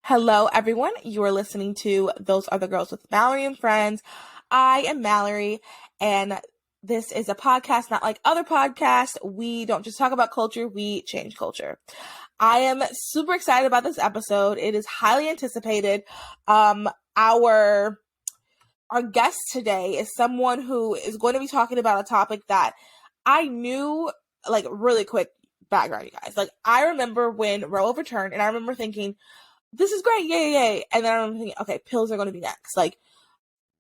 Hello, everyone. You are listening to Those Other Girls with Mallory and Friends. I am Mallory, and this is a podcast not like other podcasts. We don't just talk about culture, we change culture. I am super excited about this episode. It is highly anticipated. Our guest today is someone who is going to be talking about a topic that I knew, like, really quick background, you guys. Like, I remember when Roe overturned, and I remember thinking, this is great, yay. And then I'm thinking, okay, pills are going to be next. Like,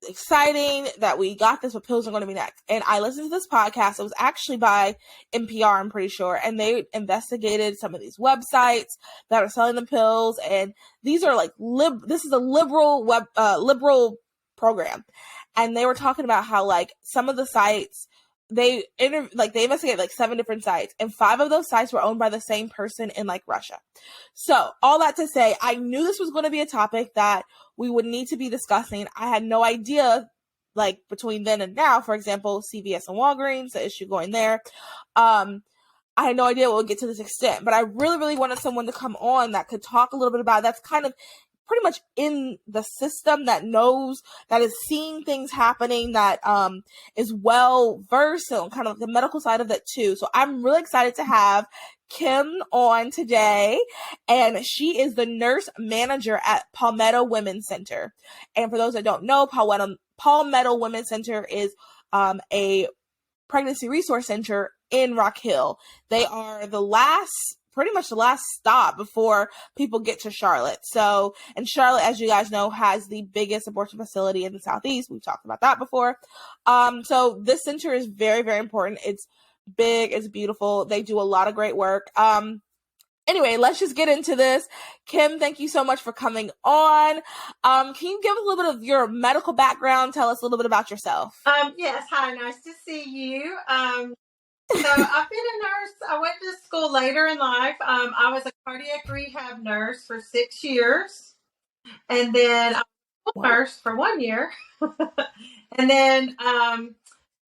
exciting that we got this, but pills are going to be next. And I listened to this podcast. It was actually by NPR, I'm pretty sure. And they investigated some of these websites that are selling the pills. And these are like, this is a liberal program. And they were talking about how, like, some of the sites, they investigated like 7 different sites, and 5 of those sites were owned by the same person in, like, Russia. So all that to say, I knew this was going to be a topic that we would need to be discussing. I had no idea, like, between then and now, for example, CVS and Walgreens, the issue going there. I had no idea it would get to this extent, but I really, really wanted someone to come on that could talk a little bit about it. That's kind of pretty much in the system, that knows, that is seeing things happening, that is well versed on kind of the medical side of that too. So I'm really excited to have Kim on today, and she is the nurse manager at Palmetto Women's Center. And for those that don't know, Palmetto Women's Center is a pregnancy resource center in Rock Hill. They are pretty much the last stop before people get to Charlotte. So, and Charlotte, as you guys know, has the biggest abortion facility in the Southeast. We've talked about that before. So this center is very, very important. It's big. It's beautiful. They do a lot of great work. Anyway, let's just get into this. Kim, thank you so much for coming on. Can you give us a little bit of your medical background? Tell us a little bit about yourself. Yes. Hi. Nice to see you. So I've been a nurse. I went to school later in life. I was a cardiac rehab nurse for 6 years. And then I was a nurse for 1 year. And then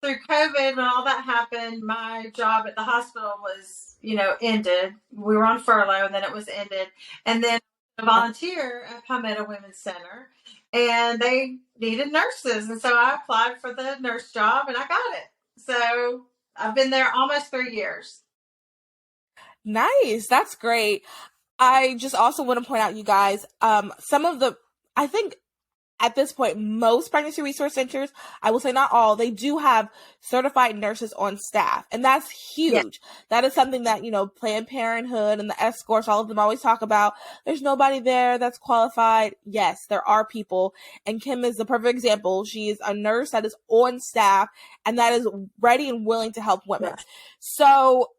through COVID, when all that happened, my job at the hospital was, ended. We were on furlough, and then it was ended. And then I volunteer at Palmetto Women's Center, and they needed nurses. And so I applied for the nurse job, and I got it. So I've been there almost 3 years. Nice. That's great. I just also want to point out, you guys, I think at this point, most pregnancy resource centers, I will say not all, they do have certified nurses on staff. And that's huge. Yeah. That is something that, Planned Parenthood and the escorts, all of them always talk about. There's nobody there that's qualified. Yes, there are people. And Kim is the perfect example. She is a nurse that is on staff and that is ready and willing to help women. Yeah. So,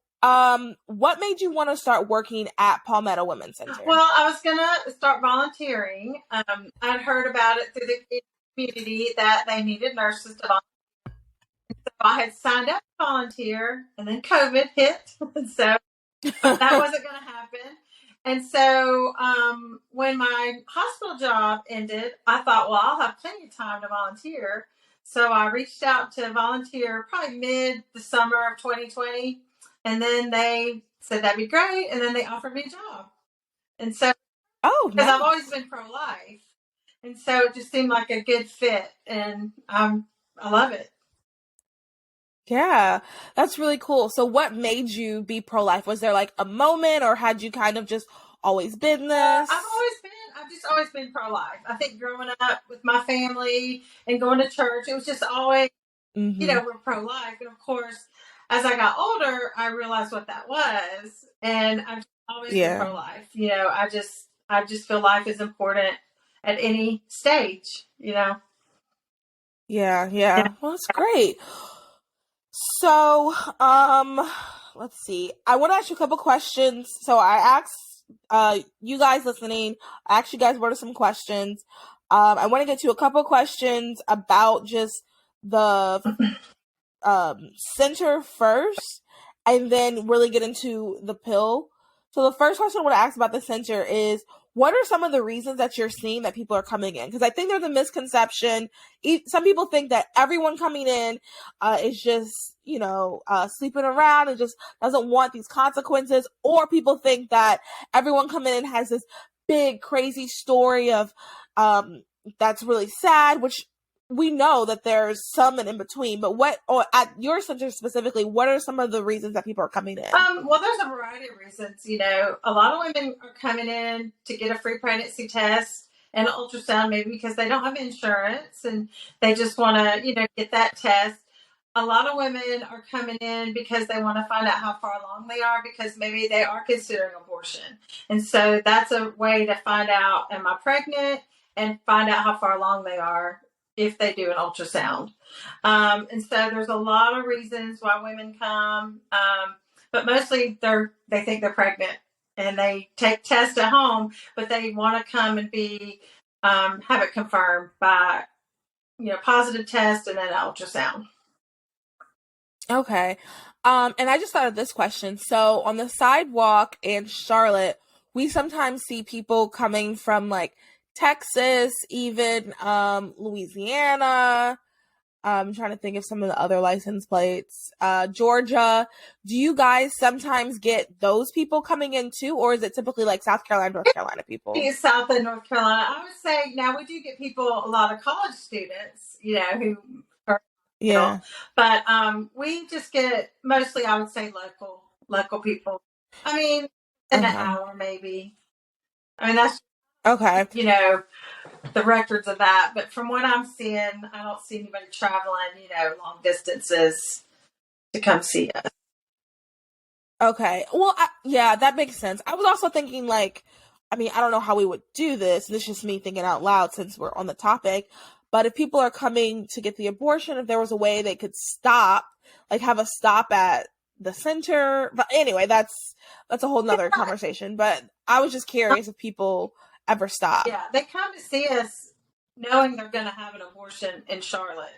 what made you want to start working at Palmetto Women's Center? Well, I was going to start volunteering. I'd heard about it through the community that they needed nurses to volunteer. So I had signed up to volunteer, and then COVID hit. So that wasn't going to happen. And so when my hospital job ended, I thought, well, I'll have plenty of time to volunteer. So I reached out to volunteer probably mid the summer of 2020. And then they said that'd be great, and then they offered me a job. And so, because I've always been pro-life, and so it just seemed like a good fit, and I love it. Yeah, that's really cool. So what made you be pro-life? Was there like a moment, or had you kind of just always been this? I've just always been pro-life. I think growing up with my family and going to church, it was just always, we're pro-life. And of course, as I got older, I realized what that was, and I've always been pro-life. I just feel life is important at any stage. Yeah. Well, that's great. So, let's see. I want to ask you a couple questions. So I asked you guys listening. I asked you guys what are some questions. I want to get to a couple questions about just the center first, and then really get into the pill. So the first question I want to ask about the center is, what are some of the reasons that you're seeing that people are coming in? Because I think there's a misconception. Some people think that everyone coming in is just, sleeping around and just doesn't want these consequences. Or people think that everyone coming in has this big crazy story of that's really sad, which we know that there's some in between, but or at your center specifically, what are some of the reasons that people are coming in? Well, there's a variety of reasons. A lot of women are coming in to get a free pregnancy test and an ultrasound, maybe because they don't have insurance and they just want to, get that test. A lot of women are coming in because they want to find out how far along they are, because maybe they are considering abortion. And so that's a way to find out, am I pregnant, and find out how far along they are if they do an ultrasound. And so there's a lot of reasons why women come, but mostly they think they're pregnant and they take tests at home, but they want to come and have it confirmed by, positive test and then an ultrasound. Okay. And I just thought of this question. So on the sidewalk in Charlotte, we sometimes see people coming from like Texas, even Louisiana. I'm trying to think of some of the other license plates. Georgia. Do you guys sometimes get those people coming in too, or is it typically like South Carolina, North Carolina people? It's South and North Carolina. I would say now we do get a lot of college students, who are, yeah. But we just get mostly, I would say, local people. I mean, in an hour maybe. I mean, that's okay. The records of that. But from what I'm seeing, I don't see anybody traveling, long distances to come see us. Okay. Well, yeah, that makes sense. I was also thinking I don't know how we would do this. This is just me thinking out loud since we're on the topic. But if people are coming to get the abortion, if there was a way they could stop, have a stop at the center. But anyway, that's a whole nother conversation. But I was just curious if people ever stop. Yeah, they come to see us knowing they're going to have an abortion in Charlotte.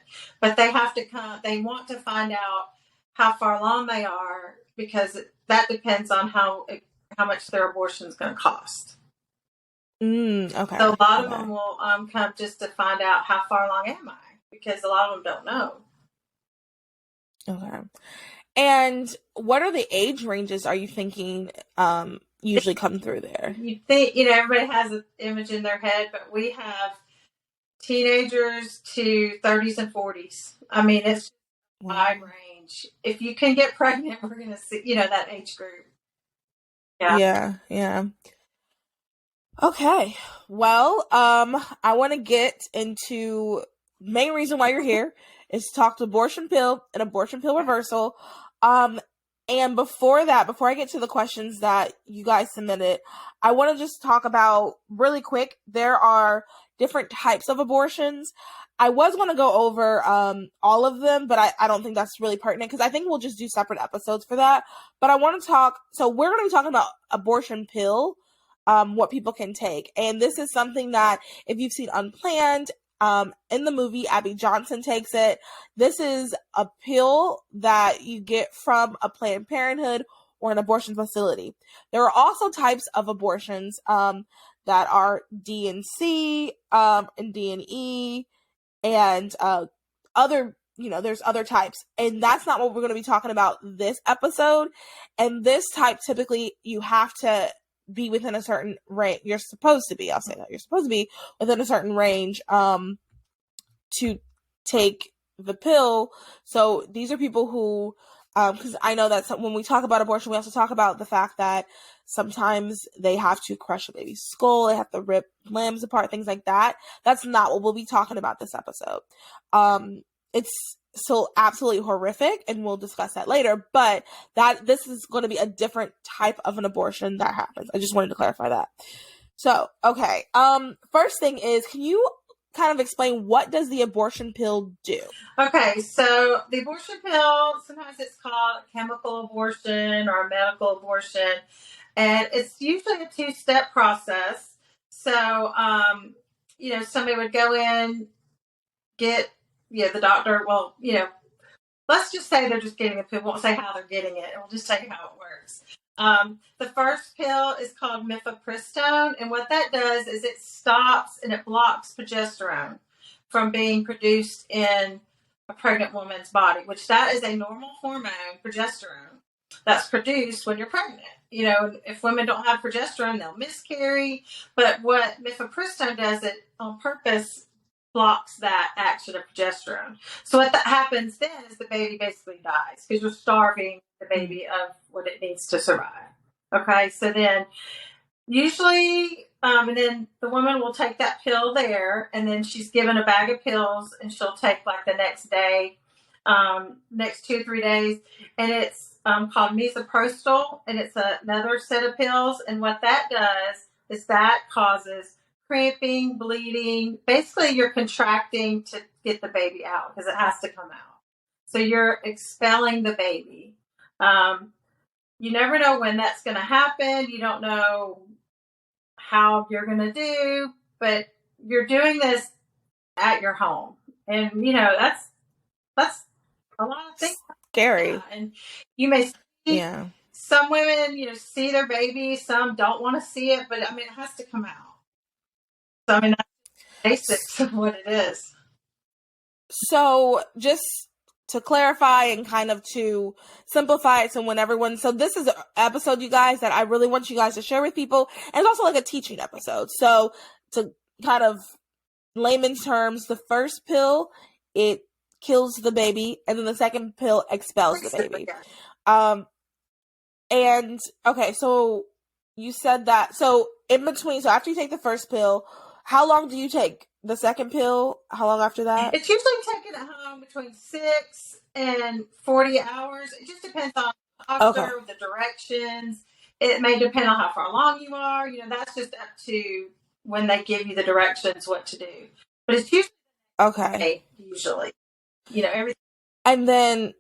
But they have to come. They want to find out how far along they are, because that depends on how much their abortion is going to cost. Okay. So a lot of them will come just to find out how far along am I, because a lot of them don't know. Okay. And what are the age ranges are you thinking usually come through there? You think, everybody has an image in their head, but we have teenagers to 30s and 40s. I mean, it's a wide range. If you can get pregnant, we're going to see, that age group. Yeah. Okay. Well, I want to get into main reason why you're here is to talk to abortion pill and abortion pill reversal. And before I get to the questions that you guys submitted, I want to just talk about really quick. There are different types of abortions. I was going to go over all of them, but I don't think that's really pertinent because I think we'll just do separate episodes for that. But I want to talk. So we're going to be talking about abortion pill, what people can take. And this is something that if you've seen Unplanned, in the movie, Abby Johnson takes it. This is a pill that you get from a Planned Parenthood or an abortion facility. There are also types of abortions that are D and C and D and E and other, there's other types. And that's not what we're going to be talking about this episode. And this type, typically, you have to be within a certain range. You're supposed to be, I'll say that. You're supposed to be within a certain range to take the pill. So these are people who, because I know that when we talk about abortion, we also talk about the fact that sometimes they have to crush a baby's skull, they have to rip limbs apart, things like that. That's not what we'll be talking about this episode. It's still absolutely horrific, and we'll discuss that later, but this is going to be a different type of an abortion that happens. I just wanted to clarify that. So, okay. First thing is, can you kind of explain what does the abortion pill do? Okay, so the abortion pill, sometimes it's called a chemical abortion or a medical abortion, and it's usually a 2-step process. So, somebody would go in, get, the doctor, let's just say they're just getting a pill. We won't say how they're getting it. We'll just tell you how it works. The first pill is called mifepristone, and what that does is it stops and it blocks progesterone from being produced in a pregnant woman's body, which that is a normal hormone, progesterone, that's produced when you're pregnant. if women don't have progesterone, they'll miscarry. But what mifepristone does, it on purpose blocks that action of progesterone. So what that happens then is the baby basically dies because you're starving the baby of what it needs to survive. Okay, so then usually, and then the woman will take that pill there, and then she's given a bag of pills, and she'll take like the next day, next 2 or 3 days, and it's called misoprostol, and it's another set of pills. And what that does is that causes cramping, bleeding. Basically, you're contracting to get the baby out because it has to come out. So you're expelling the baby. You never know when that's going to happen. You don't know how you're going to do, but you're doing this at your home. And, that's a lot of things. Scary. Yeah. And you may see some women, see their baby. Some don't want to see it, but it has to come out. So, that's the basics of what it is. So just to clarify and kind of to simplify it, so this is an episode, you guys, that I really want you guys to share with people, and it's also like a teaching episode. So to kind of layman's terms, the first pill, it kills the baby, and then the second pill expels the baby. And okay, so you said that, so in between, so after you take the first pill, how long do you take the second pill? How long after that? It's usually taken at home between 6 and 40 hours. It just depends on the doctor, the directions. It may depend on how far along you are. That's just up to when they give you the directions what to do. But it's usually usually. Everything. And then,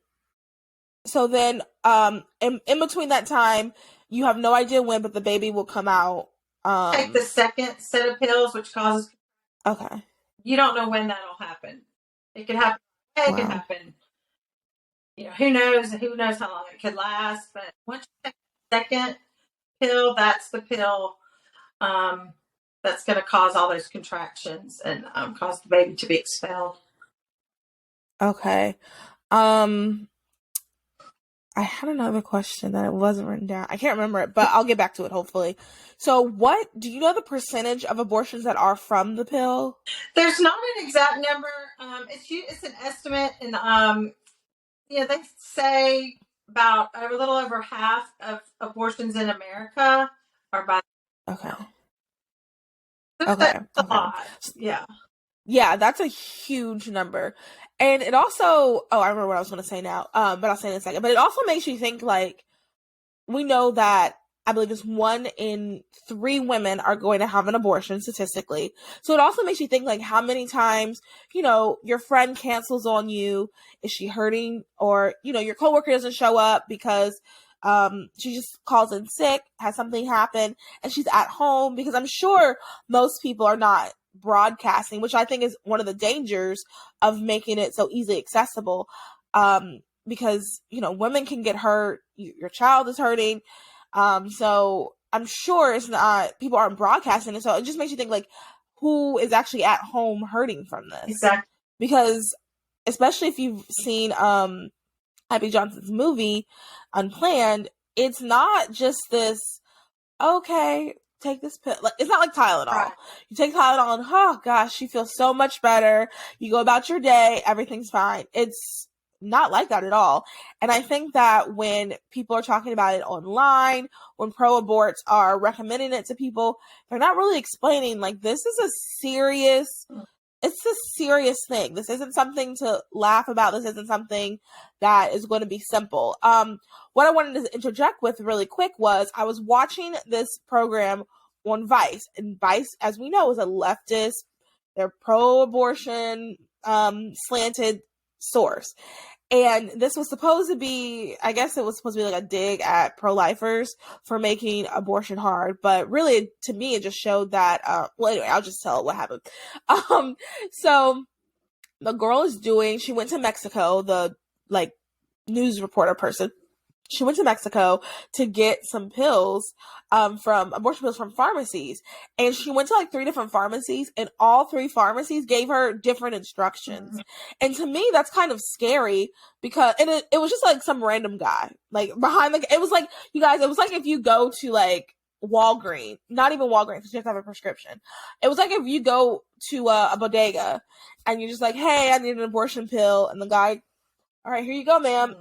so then, in between that time, you have no idea when, but the baby will come out. Take the second set of pills, which causes. Okay. You don't know when that'll happen. It could happen. It could happen. Who knows? Who knows how long it could last? But once you take the second pill, that's the pill that's going to cause all those contractions and cause the baby to be expelled. Okay. I had another question that it wasn't written down. I can't remember it, but I'll get back to it hopefully. So do you know the percentage of abortions that are from the pill? There's not an exact number. It's an estimate, and they say about a little over half of abortions in America are by. Okay. That's a lot. Yeah. Yeah, that's a huge number. And it also, I remember what I was going to say now, but I'll say it in a second. But it also makes you think, like, we know that I believe it's 1 in 3 women are going to have an abortion statistically. So it also makes you think, like, how many times, your friend cancels on you. Is she hurting? Or, your coworker doesn't show up because she just calls in sick, has something happen, and she's at home. Because I'm sure most people are not broadcasting, which I think is one of the dangers of making it so easily accessible, because women can get hurt, your child is hurting, so I'm sure it's not, people aren't broadcasting it, so it just makes you think, like, who is actually at home hurting from this? Exactly. Because especially if you've seen Happy Johnson's movie Unplanned, it's not just this, okay, take this pill. Like, it's not like Tylenol. Right. You take Tylenol and, oh gosh, you feel so much better. You go about your day, everything's fine. It's not like that at all. And I think that when people are talking about it online, when pro-aborts are recommending it to people, they're not really explaining, like, this is a serious thing. This isn't something to laugh about. This isn't something that is going to be simple. What I wanted to interject with really quick was I was watching this program on Vice, and Vice, as we know, is a leftist, they're pro-abortion, slanted source. And this was supposed to be, I guess it was supposed to be like a dig at pro-lifers for making abortion hard. But really, to me, it just showed that, well, anyway, I'll just tell what happened. So the girl she went to Mexico, the, like, news reporter person. she went to Mexico to get some pills from abortion pills from pharmacies, and she went to like 3 different pharmacies, and all 3 pharmacies gave her different instructions. And to me, that's kind of scary because it was just like some random guy like behind the. It was like, you guys, it was like if you go to like Walgreens, not even Walgreens, because you have to have a prescription. It was like if you go to a bodega and you're just like, hey, I need an abortion pill, and the guy, all right, here you go, ma'am.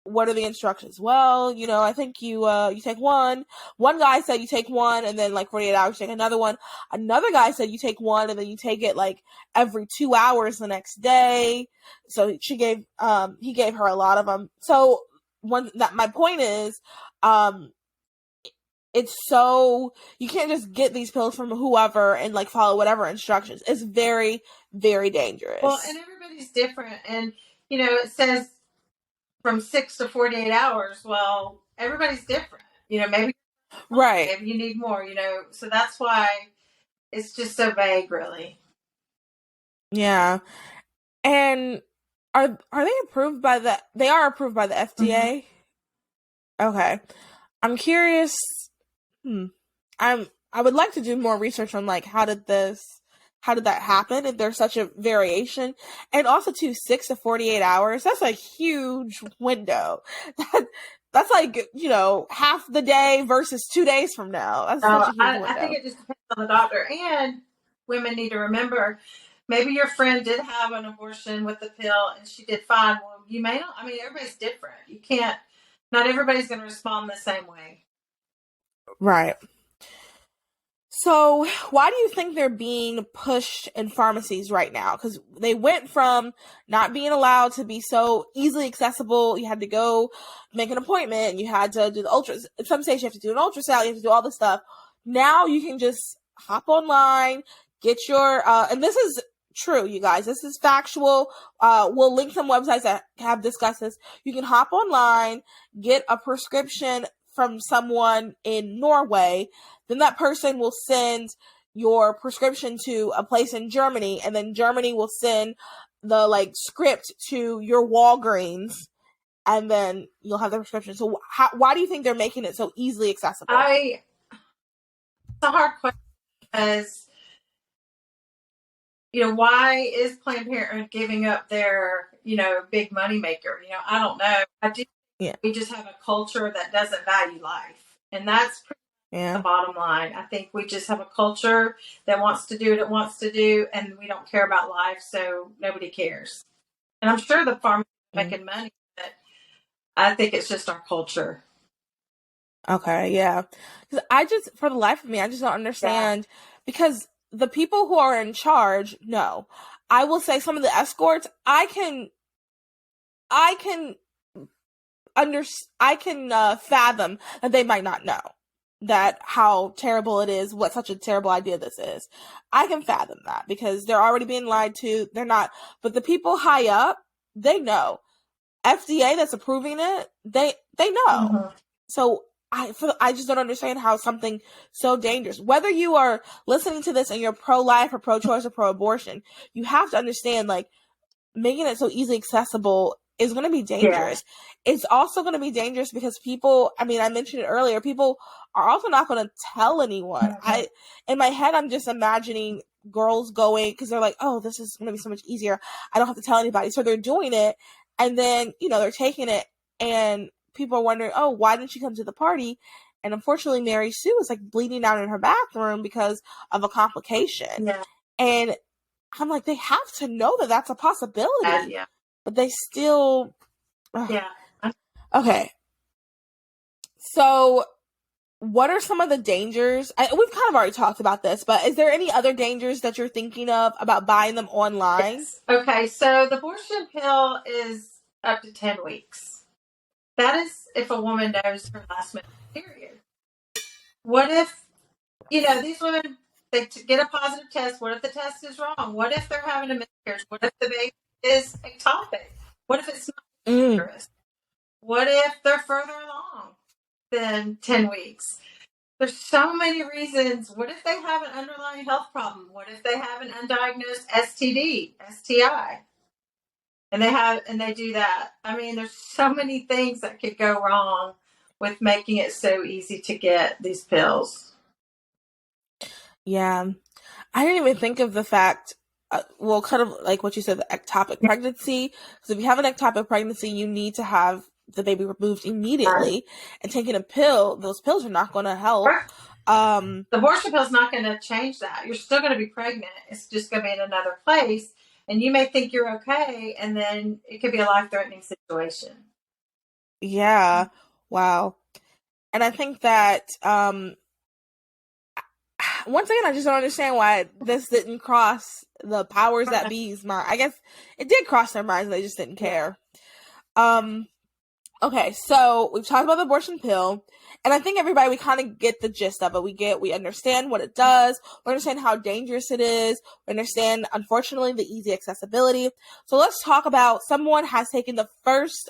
What are the instructions? Well, I think you take one. One guy said you take one, and then like 48 hours you take another one. Another guy said you take one, and then you take it like every 2 hours the next day. So he gave her a lot of them. So my point is, it's so, you can't just get these pills from whoever and like follow whatever instructions. It's very, very dangerous. Well, and everybody's different, and it says from 6 to 48 hours. Well, everybody's different. Maybe right. Maybe you need more. So that's why it's just so vague, really. Yeah, and are they approved by the? They are approved by the FDA. Okay, I'm curious. I would like to do more research on like how did that happen if there's such a variation, and also too 6 to 48 hours. That's a huge window. That's like half the day versus 2 days from now. That's such a huge window. I think it just depends on the doctor, and women need to remember. Maybe your friend did have an abortion with the pill and she did fine. Well, you may not. I mean, everybody's different. You can't. Not everybody's going to respond the same way. Right. So, why do you think they're being pushed in pharmacies right now? Because they went from not being allowed to be so easily accessible. You had to go make an appointment. You had to do the ultrasound. At some stage, you have to do an ultrasound. You have to do all this stuff. Now you can just hop online, get your, and this is true, you guys. This is factual. We'll link some websites that have discussed this. You can hop online, get a prescription from someone in Norway, then that person will send your prescription to a place in Germany, and then Germany will send the like script to your Walgreens, and then you'll have the prescription. So why do you think they're making it so easily accessible? It's a hard question because, why is Planned Parenthood giving up their, big money maker? I don't know. I do. Yeah. We just have a culture that doesn't value life, and that's the bottom line. I think we just have a culture that wants to do what it wants to do, and we don't care about life, so nobody cares. And I'm sure the farmers are making money, but I think it's just our culture. Okay, yeah. Because for the life of me, I just don't understand, because the people who are in charge know. I will say some of the escorts, I can fathom that they might not know that how terrible it is, what such a terrible idea this is. I can fathom that because they're already being lied to. They're not, but the people high up, they know. FDA that's approving it, they know. So I just don't understand how something so dangerous, whether you are listening to this and you're pro-life or pro-choice or pro-abortion, you have to understand, like, making it so easily accessible is going to be dangerous. Yeah. It's also going to be dangerous because people, I mentioned it earlier, people are also not going to tell anyone. In my head, I'm just imagining girls going, because they're like, oh, this is going to be so much easier. I don't have to tell anybody. So they're doing it, and then, they're taking it, and people are wondering, oh, why didn't she come to the party? And unfortunately, Mary Sue is like bleeding out in her bathroom because of a complication. Yeah. And I'm like, they have to know that that's a possibility. Yeah. But they still... Yeah. Okay. So, what are some of the dangers? We've kind of already talked about this, but is there any other dangers that you're thinking of about buying them online? Yes. Okay, so the abortion pill is up to 10 weeks. That is if a woman knows her last minute period. What if, these women, they get a positive test. What if the test is wrong? What if they're having a miscarriage? What if the baby is ectopic? What if it's not dangerous? What if they're further along than 10 weeks? There's so many reasons. What if they have an underlying health problem? What if they have an undiagnosed STD, STI? And they do that. I mean, there's so many things that could go wrong with making it so easy to get these pills. Yeah. I didn't even think of the fact, well, kind of like what you said, the ectopic pregnancy. Because if you have an ectopic pregnancy, you need to have the baby removed Right. immediately. And taking a pill, those pills are not going to help. Right. The abortion pill is not going to change that. You're still going to be pregnant. It's just going to be in another place. And you may think you're okay, and then it could be a life-threatening situation. Yeah. Wow. And I think that, once again, I just don't understand why this didn't cross the powers that be's mind. I guess it did cross their minds, they just didn't care. Okay, so we've talked about the abortion pill, and I think everybody, we kind of get the gist of it. We understand what it does, we understand how dangerous it is, we understand, unfortunately, the easy accessibility. So let's talk about someone has taken the first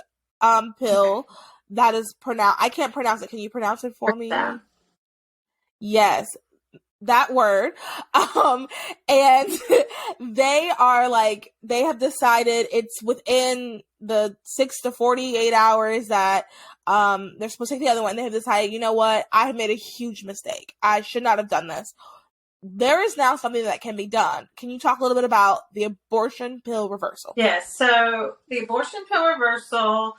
pill that is pronounced. I can't pronounce it. Can you pronounce it for me? Yes, that word. And they have decided it's within the 6 to 48 hours that they're supposed to take the other one. They have decided, you know what, I have made a huge mistake, I should not have done this. There is now something that can be done. Can you talk a little bit about the abortion pill reversal? Yes. So the abortion pill reversal,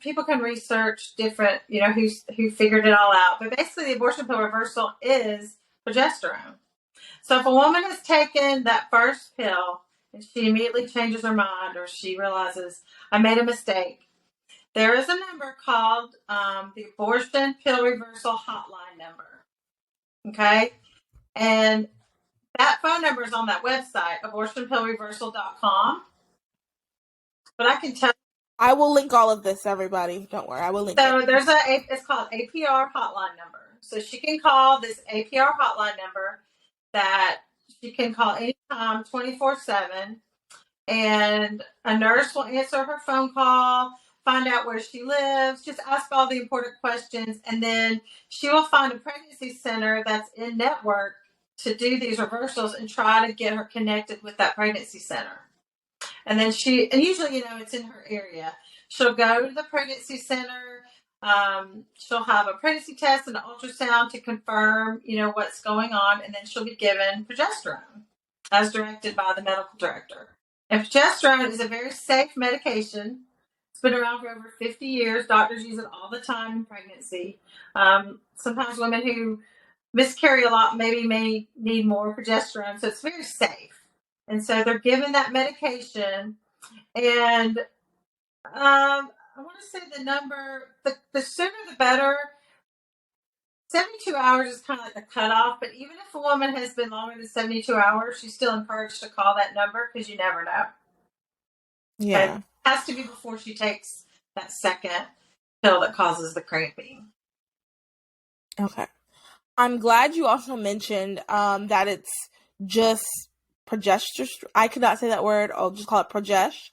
people can research different, who figured it all out. But basically, the abortion pill reversal is progesterone. So if a woman has taken that first pill and she immediately changes her mind, or she realizes I made a mistake, there is a number called the abortion pill reversal hotline number. Okay, and that phone number is on that website, abortionpillreversal.com. But I can tell. I will link all of this, everybody. Don't worry, I will link it. So it's called APR hotline number. So she can call this APR hotline number that she can call anytime, 24/7, and a nurse will answer her phone call, find out where she lives, just ask all the important questions, and then she will find a pregnancy center that's in network to do these reversals and try to get her connected with that pregnancy center. And then usually, it's in her area. She'll go to the pregnancy center. She'll have a pregnancy test and an ultrasound to confirm, what's going on. And then she'll be given progesterone as directed by the medical director. And progesterone is a very safe medication. It's been around for over 50 years. Doctors use it all the time in pregnancy. Sometimes women who miscarry a lot maybe may need more progesterone. So it's very safe. And so they're given that medication, and I want to say the number, the sooner the better. 72 hours is kind of like a cutoff, but even if a woman has been longer than 72 hours, she's still encouraged to call that number because you never know. Yeah. It has to be before she takes that second pill that causes the cramping. Okay. I'm glad you also mentioned that it's just progesterone. I could not say that word. I'll just call it progest.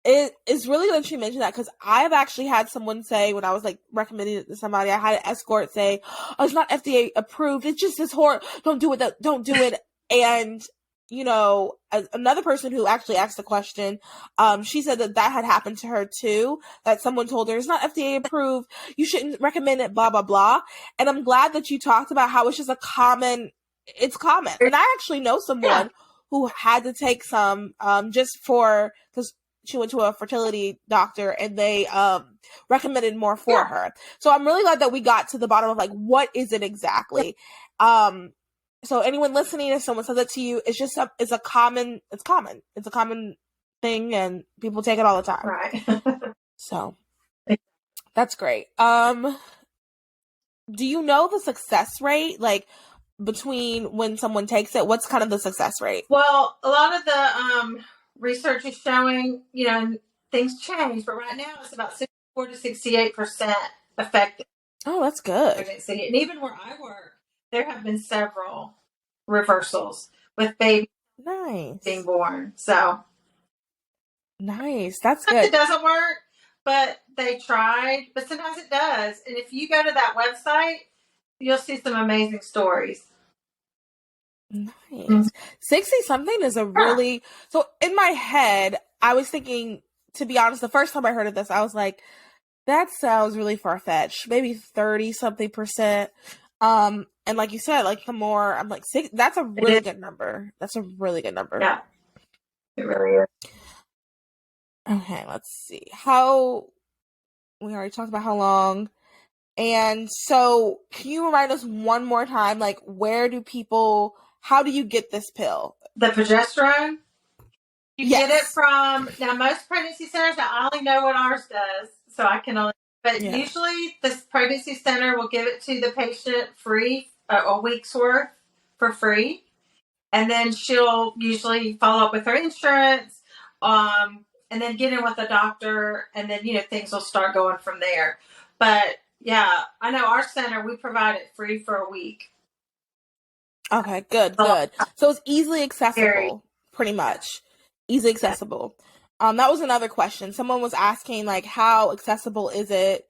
It is really good that you mentioned that, because I've actually had someone say, when I was like recommending it to somebody, I had an escort say, "Oh, it's not FDA approved. It's just this horrible. Don't do it. Don't do it." And another person who actually asked the question, she said that had happened to her too. That someone told her it's not FDA approved. You shouldn't recommend it. Blah blah blah. And I'm glad that you talked about how it's just it's common. And I actually know someone who had to take some just because she went to a fertility doctor and they recommended more for her. So I'm really glad that we got to the bottom of what is it exactly. So anyone listening, if someone says that to you, it's a common thing, and people take it all the time. Right. So that's great. Do you know the success rate, between when someone takes it? What's kind of the success rate? Well, a lot of the research is showing, things change, but right now it's about 64 to 68% effective. Oh, that's good. Pregnancy. And even where I work, there have been several reversals with babies being born. So nice. That's good. It doesn't work, but they tried. But sometimes it does. And if you go to that website, you'll see some amazing stories. Nice. 60 something is a really, so in my head, I was thinking, to be honest, the first time I heard of this, I was like, that sounds really far-fetched. Maybe 30 something percent. And like you said, like the more I'm like six, that's a really good number. That's a really good number. Yeah, it really is. Okay, let's see. How we already talked about how long. And so can you remind us one more time, like how do you get this pill? The progesterone? You Yes. get it from, now most pregnancy centers, I only know what ours does, so I can only, but usually this pregnancy center will give it to the patient free, a week's worth for free. And then she'll usually follow up with her insurance, and then get in with a doctor, and then, things will start going from there. But yeah, I know our center, we provide it free for a week. Okay, good. So it's easily accessible, pretty much. Easily accessible. That was another question. Someone was asking, like, how accessible is it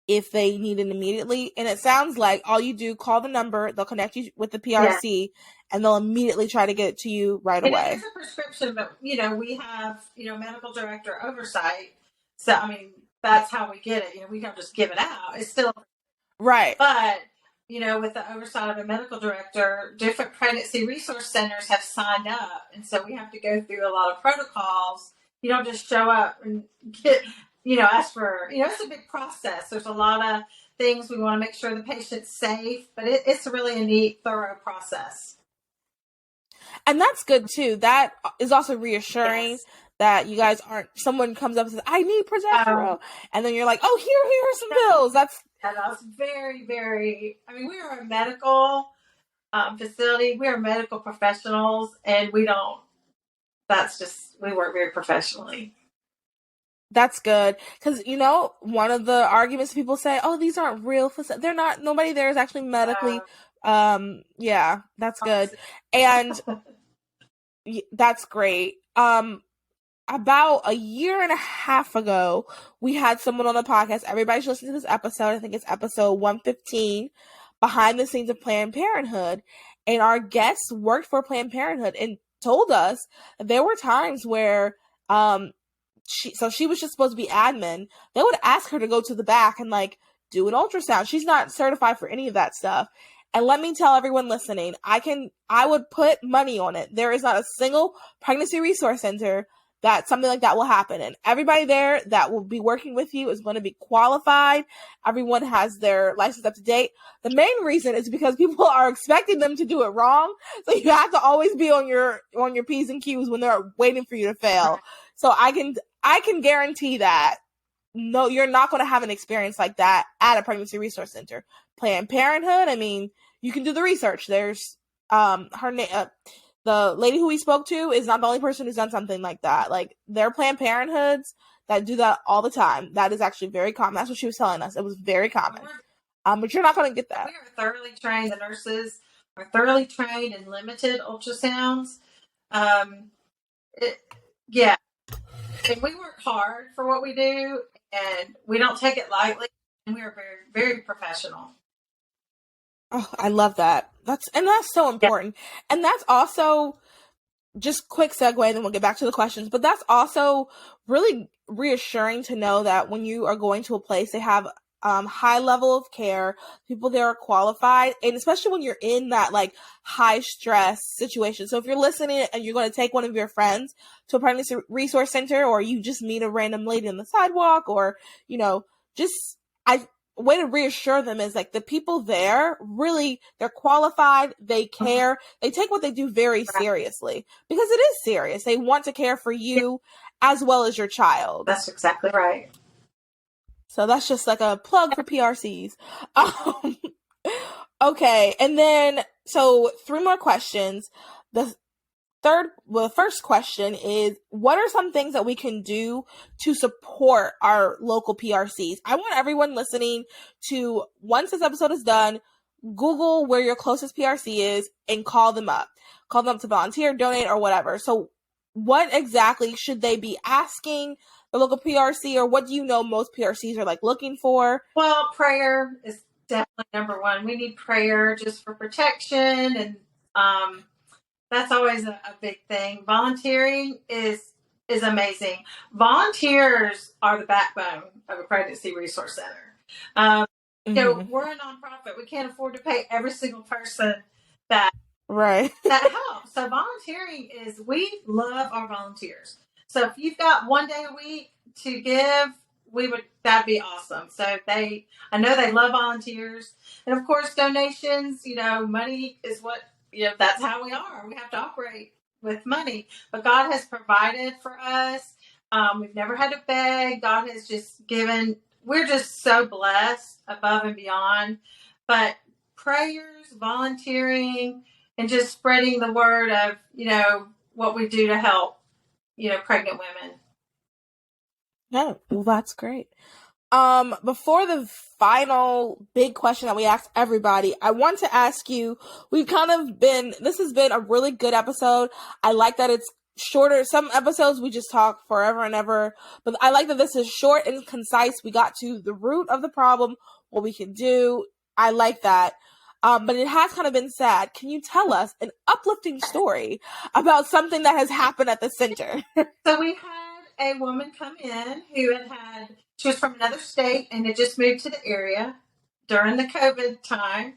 if they need it immediately? And it sounds like all you do, call the number, they'll connect you with the PRC, and they'll immediately try to get it to you right away. It's a prescription, but, we have, medical director oversight. So, I mean, that's how we get it. We don't just give it out. It's still... Right. But, with the oversight of a medical director, different pregnancy resource centers have signed up. And so we have to go through a lot of protocols. You don't just show up and get, ask for, it's a big process. There's a lot of things we want to make sure the patient's safe, but it's really a neat, thorough process. And that's good too. That is also reassuring that you guys aren't, someone comes up and says, I need progesterone. And then you're like, oh, here are some pills. That's very, very, I mean, we are a medical facility. We are medical professionals, and we work very professionally. That's good. Because, one of the arguments people say, oh, these aren't real facilities. They're not, nobody there is actually medically, yeah, that's good. And that's great. About a year and a half ago, we had someone on the podcast. Everybody's listening to this episode. I think it's episode 115, Behind the Scenes of Planned Parenthood. And our guests worked for Planned Parenthood and told us that there were times where she was just supposed to be admin. They would ask her to go to the back and do an ultrasound. She's not certified for any of that stuff. And let me tell everyone listening, I would put money on it. There is not a single pregnancy resource center that something like that will happen. And everybody there that will be working with you is going to be qualified. Everyone has their license up to date. The main reason is because people are expecting them to do it wrong. So you have to always be on your P's and Q's when they're waiting for you to fail. So I can guarantee that no, you're not going to have an experience like that at a pregnancy resource center. Planned Parenthood, I mean, you can do the research. There's her name. The lady who we spoke to is not the only person who's done something like that. There are Planned Parenthoods that do that all the time. That is actually very common. That's what she was telling us. It was very common. But you're not going to get that. We are thoroughly trained. The nurses are thoroughly trained in limited ultrasounds. And we work hard for what we do, and we don't take it lightly. And we are very, very professional. Oh, I love that. That's so important. Yeah. And that's also, just quick segue, and then we'll get back to the questions, but that's also really reassuring to know that when you are going to a place, they have high level of care, people there are qualified, and especially when you're in that high stress situation. So if you're listening and you're going to take one of your friends to a pregnancy resource center, or you just meet a random lady on the sidewalk, or, way to reassure them is the people there really, they're qualified, they care, they take what they do very seriously, because it is serious. They want to care for you as well as your child. That's exactly right. So that's just a plug for PRCs. Okay, and then so 3 more questions. The first question is, what are some things that we can do to support our local PRCs? I want everyone listening to, once this episode is done, Google where your closest PRC is and call them up. Call them up to volunteer, donate, or whatever. So what exactly should they be asking the local PRC, or what do you know most PRCs are looking for? Well, prayer is definitely number one. We need prayer just for protection, and That's always a big thing. Volunteering is amazing. Volunteers are the backbone of a pregnancy resource center. Um, Hmm. we're a nonprofit. We can't afford to pay every single person that Right. that helps. So volunteering is, we love our volunteers. So if you've got one day a week to give, that'd be awesome. So I know they love volunteers, and of course donations. Money is what, that's how we are. We have to operate with money, but God has provided for us. We've never had to beg. God has just given. We're just so blessed above and beyond. But prayers, volunteering, and just spreading the word of, what we do to help, pregnant women. Yeah, well, that's great. Before the final big question that we asked everybody, I want to ask you, this has been a really good episode. I like that it's shorter. Some episodes we just talk forever and ever, but I like that this is short and concise. We got to the root of the problem, what we can do. I like that. But it has kind of been sad. Can you tell us an uplifting story about something that has happened at the center? So we had a woman come in who she was from another state and had just moved to the area during the COVID time.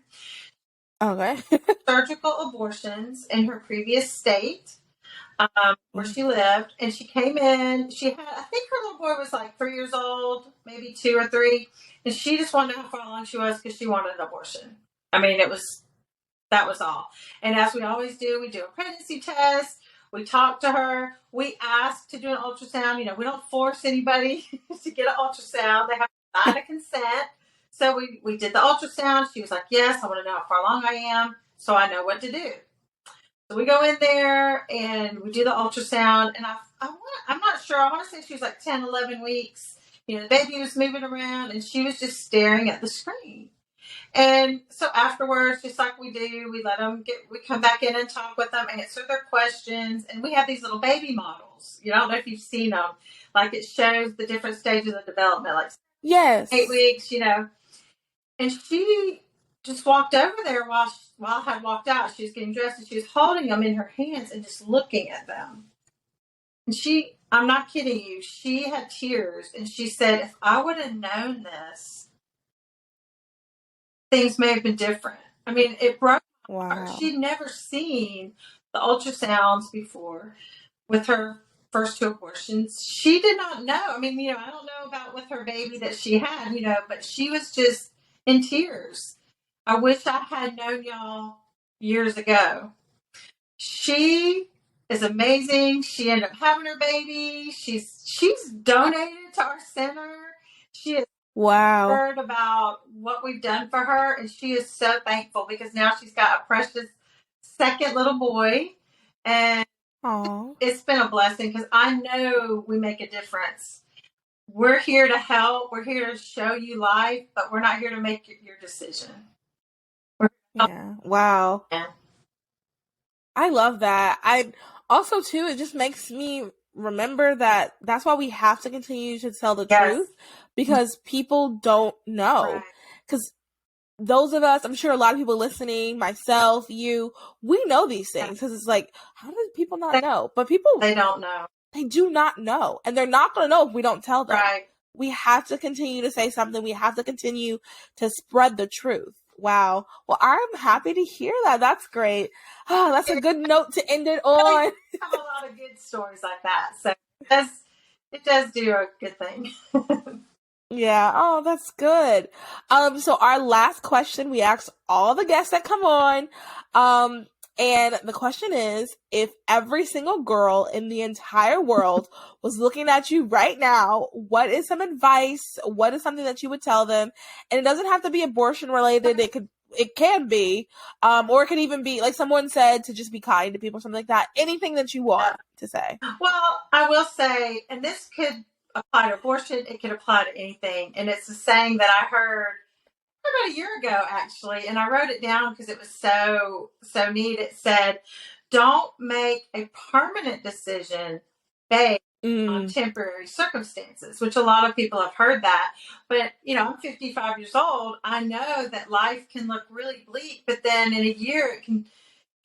Okay. Surgical abortions in her previous state, where she lived, and she came in. I think her little boy was like 3 years old, maybe 2 or 3, and she just wanted to know how far along she was because she wanted an abortion. I mean, that was all. And as we always do, we do a pregnancy test. We talk to her. We ask to do an ultrasound. We don't force anybody to get an ultrasound. They have to sign a consent. So we did the ultrasound. She was like, yes, I want to know how far along I am so I know what to do. So we go in there and we do the ultrasound. And I'm not sure. I want to say she was like 10, 11 weeks. The baby was moving around and she was just staring at the screen. And so afterwards, just like we do, we come back in and talk with them, answer their questions. And we have these little baby models. I don't know if you've seen them. Like, it shows the different stages of development, like Yes. 8 weeks, And she just walked over there while I had walked out. She was getting dressed and she was holding them in her hands and just looking at them. And I'm not kidding you, she had tears. And she said, if I would have known this, things may have been different. I mean, it broke my heart. She'd never seen the ultrasounds before with her first 2 abortions. She did not know. I mean, I don't know about with her baby that she had, but she was just in tears. I wish I had known y'all years ago. She is amazing. She ended up having her baby. She's donated to our center. She has heard about what we've done for her, and she is so thankful because now she's got a precious second little boy, and it's been a blessing because I know we make a difference. We're here to help. We're here to show you life, but we're not here to make your decision. Yeah. Wow. Yeah. I love that. I also too, it just makes me remember that that's why we have to continue to tell the truth, because people don't know. Because those of us, I'm sure a lot of people listening, myself, you, we know these things because it's like, how do people not know? But they don't know. They do not know, and they're not going to know if we don't tell them. Right. We have to continue to say something. We have to continue to spread the truth. Wow. Well, I'm happy to hear that. That's great. Oh, that's a good note to end it on. I have a lot of good stories like that. So it does do a good thing. Yeah. Oh, that's good. So our last question, we asked all the guests that come on. And the question is, if every single girl in the entire world was looking at you right now, what is some advice? What is something that you would tell them? And it doesn't have to be abortion related. It can be, or it could even be, like someone said, to just be kind to people, something like that. Anything that you want to say. Well, I will say, and this could apply to abortion, it could apply to anything. And it's a saying that I heard about a year ago, actually, and I wrote it down because it was so neat. It said, don't make a permanent decision based on temporary circumstances, which a lot of people have heard that. But, I'm 55 years old. I know that life can look really bleak, but then in a year it can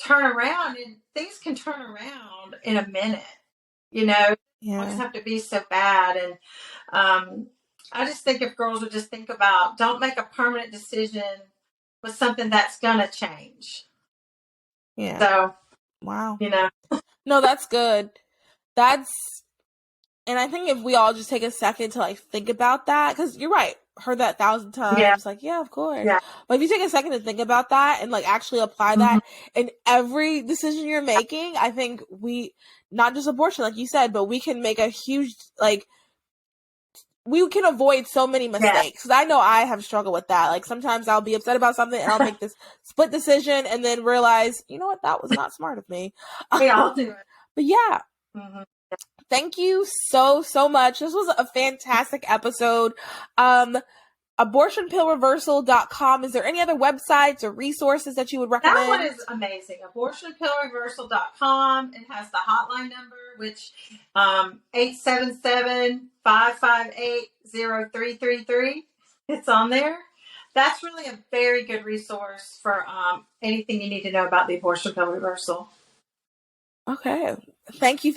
turn around, and things can turn around in a minute. You know, Yeah. always have to be so bad. And I just think if girls would just think about, don't make a permanent decision with something that's gonna change. Yeah. So, wow. You know. No, that's good. And I think if we all just take a second to like think about that, because you're right, heard that 1,000 times, like, yeah, of course. Yeah. But if you take a second to think about that and like actually apply that in every decision you're making, I think not just abortion, like you said, but we can make a huge, like, we can avoid so many mistakes. Because I know I have struggled with that. Like, sometimes I'll be upset about something and I'll make this split decision and then realize, you know what, that was not smart of me. We all do it. But yeah. Thank you so much. This was a fantastic episode. Abortionpillreversal.com. Is there any other websites or resources that you would recommend? That one is amazing. Abortionpillreversal.com. It has the hotline number, which 877-558-0333. It's on there. That's really a very good resource for anything you need to know about the abortion pill reversal. Okay. Thank you.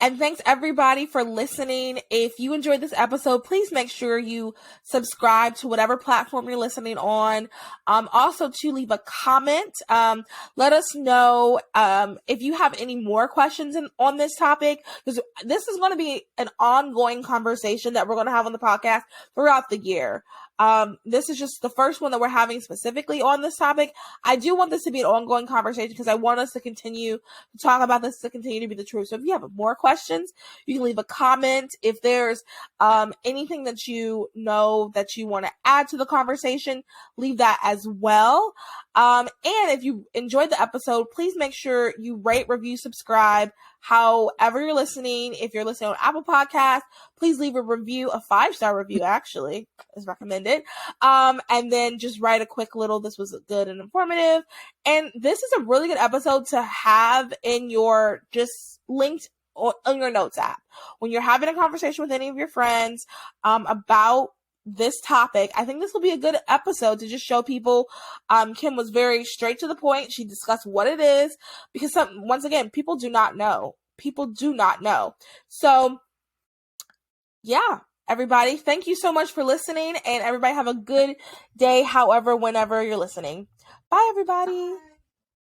And thanks everybody for listening. If you enjoyed this episode, please make sure you subscribe to whatever platform you're listening on. Also to leave a comment. Let us know if you have any more questions on this topic, because this is going to be an ongoing conversation that we're going to have on the podcast throughout the year. This is just the first one that we're having specifically on this topic. I do want this to be an ongoing conversation because I want us to continue to talk about this, to continue to be the truth. So if you have more questions, you can leave a comment. If there's anything that you know that you want to add to the conversation, leave that as well. And if you enjoyed the episode, please make sure you rate, review, subscribe, however you're listening. If you're listening on Apple Podcasts, please leave a review, a 5-star review actually is recommended. And then just write a quick little, this was good and informative. And this is a really good episode to have in your, just linked on your notes app. When you're having a conversation with any of your friends about this topic, I think this will be a good episode to just show people. Kim was very straight to the point. She discussed what it is, because once again, people do not know. So yeah, everybody, thank you so much for listening, and everybody have a good day, whenever you're listening. Bye, everybody. Bye.